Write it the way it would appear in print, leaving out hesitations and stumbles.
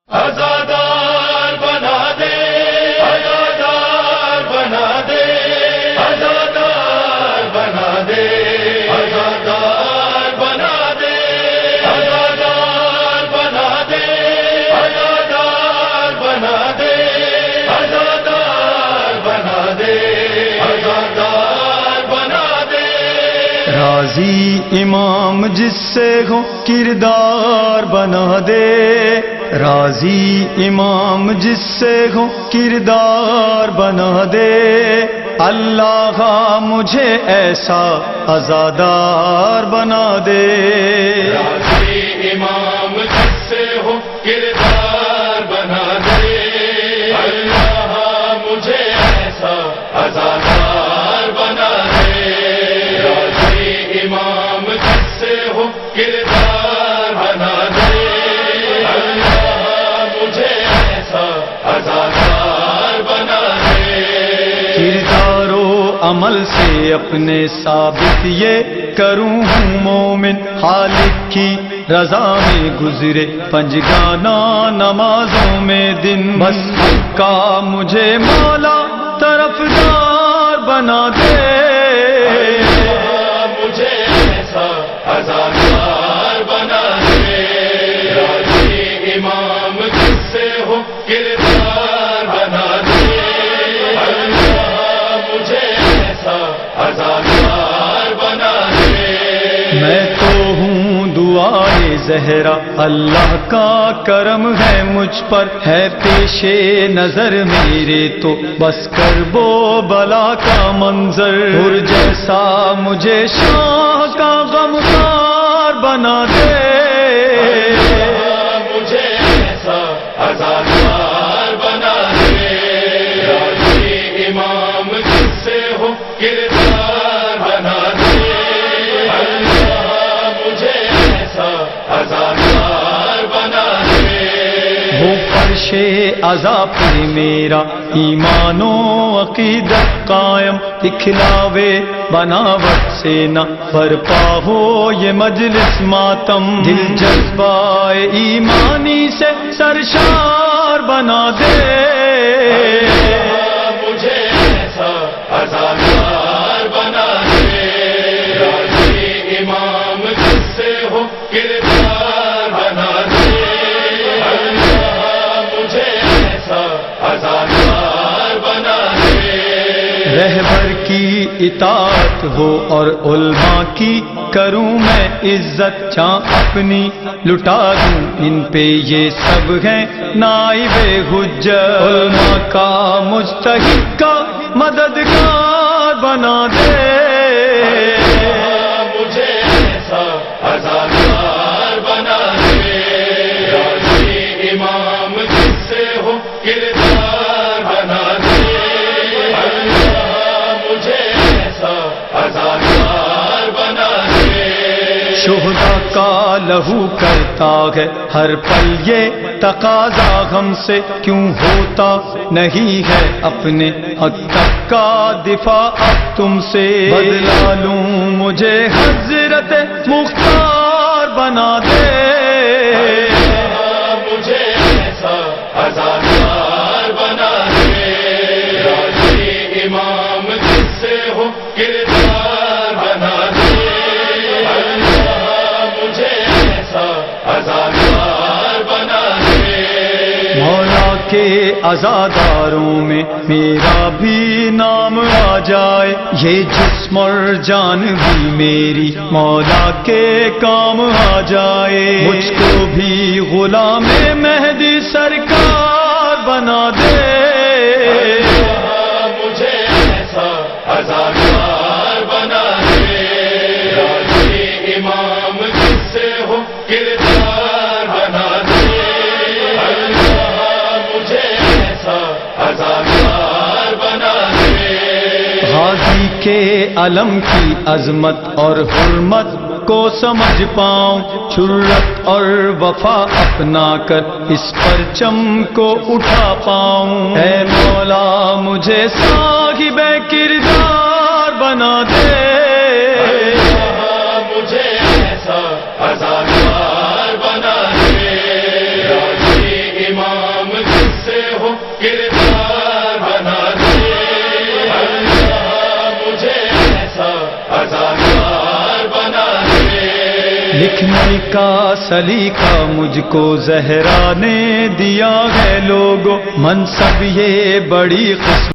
آزادار بنا دے، آزادار بنا دے، آزادار بنا دے، آزادار بنا دے، آزادار بنا دے، آزادار بنا دے، آزادار بنا دے، آزادار بنا دے۔ راضی امام جس سے ہو کردار بنا دے، راضی امام جس سے ہو کردار بنا دے، اللہ مجھے ایسا آزادار بنا دے۔ راضی امام جس سے ہو کردار بنا دے، اللہ مجھے ایسا آزادار بنا دے۔ راضی امام جس سے ہو کردار بنا دے، کردار و عمل سے اپنے ثابت یہ کروں ہوں مومن، خالق کی رضا میں گزرے پنجگانہ نمازوں میں دن، بس حق کا مجھے مولا طرفدار بنا دے۔ مجھے ایسا آزادار بنا دے۔ راضی امام جس سے ہو کردار بنا دے، آزادار بنا دے۔ میں تو ہوں دعائے زہرا، اللہ کا کرم ہے مجھ پر، ہے پیش نظر میرے تو بس کرب و بلا کا منظر، اور جیسا مجھے شاہ کا غمخوار بنا دے۔ مجھے ایسا آزادار بنا دے۔ راضی امام جس سے ہو کردار بنا دے، اللہ مجھے ایسا آزادار بنا دے۔ وہ فرش عذاب پہ میرا ایمان و عقیدت قائم، دکھلاوے بناوٹ سے نہ برپا ہو یہ مجلس ماتم، دل جذبہ ایمانی سے سرشار بنا دے۔ مجھے ایسا آزادار بنا دے۔ راضی امام جس سے ہو کردار بنا دے، اللہ مجھے ایسا آزادار بنا دے۔ رہبر کی اطاعت ہو اور علماء کی کروں میں عزت، جاں اپنی لٹا دوں ان پہ یہ سب ہیں نائب حجت، علماء کا مجتہد کا مددگار بنا دے۔ مجھے ایسا آزادار بنا دے۔ راضی امام جس سے ہو کردار بنا دے، اللہ مجھے ایسا آزادار بنا دے۔ شہداء کا لہو کرتا ہے ہر پل یہ تقاضا ہم سے، کیوں ہوتا نہیں ہے اپنے حق تک کا دفاع اب تم سے، بدلا لوں مجھے حضرت مختار بنا دے۔ مجھے ایسا آزادار بنا دے۔ راضی امام جس سے ہو کردار بنا دے، اللہ مجھے ایسا آزادار بنا دے۔ مولا کے عزاداروں میں میرا بھی نام آ جائے، یہ جسم اور جان بھی میری مولا کے کام آ جائے، مجھ کو بھی غلام مہدی سرکار بنا دے۔ مجھے ایسا آزادار بنا دے۔ راضی امام جس سے ہو کردار بنا دے، اللہ مجھے ایسا آزادار بنا دے۔ غازی کے علم کی عظمت اور حرمت کو سمجھ پاؤں، جرت اور وفا اپنا کر اس پرچم کو اٹھا پاؤں، اے مولا مجھے صاحب کردار بنا دے۔ مجھے ایسا آزادار بنا دے۔ راضی امام کردار بنا دے اللہ مجھے ایسا ازادار بنا دے لکھنے کا سلیقہ مجھ کو زہرا نے دیا ہے لوگو منصب یہ بڑی قسمت